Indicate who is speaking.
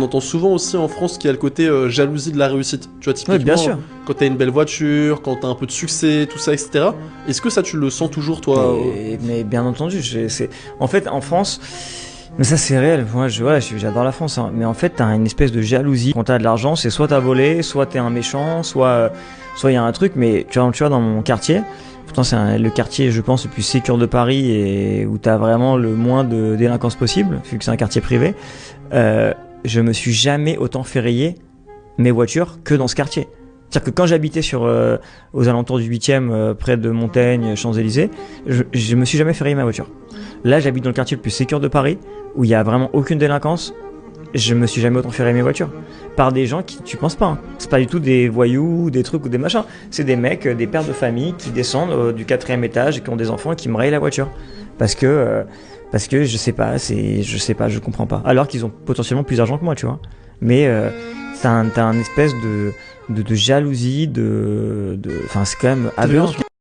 Speaker 1: On entend souvent aussi en France qu'il y a le côté jalousie de la réussite. Tu vois,
Speaker 2: Oui, bien
Speaker 1: typiquement,
Speaker 2: sûr.
Speaker 1: quand t'as une belle voiture, quand t'as un peu de succès, tout ça, etc. Est-ce que ça, tu le sens toujours, toi
Speaker 2: Mais bien entendu, en fait, en France, mais ça c'est réel. Moi, j'adore la France, hein. Mais en fait, t'as une espèce de jalousie. Quand t'as de l'argent, c'est soit t'as volé, soit t'es un méchant, soit il y a un truc. Mais tu vois, dans mon quartier, pourtant c'est le quartier, je pense, le plus sécure de Paris et où t'as vraiment le moins de délinquance possible, vu que c'est un quartier privé. Je me suis jamais autant fait rayer mes voitures que dans ce quartier. C'est-à-dire que quand j'habitais aux alentours du 8e, près de Montaigne, Champs-Élysées, je me suis jamais fait rayer ma voiture. Là, j'habite dans le quartier le plus sécure de Paris, où il y a vraiment aucune délinquance. Je me suis jamais autant fait rayer mes voitures. Par des gens qui, tu penses pas, hein. C'est pas du tout des voyous, des trucs ou des machins. C'est des mecs, des pères de famille qui descendent du 4e étage et qui ont des enfants et qui me rayent la voiture. Parce que je sais pas, je comprends pas. Alors qu'ils ont potentiellement plus d'argent que moi, tu vois. Mais t'as un espèce de jalousie, enfin c'est quand même aberrant.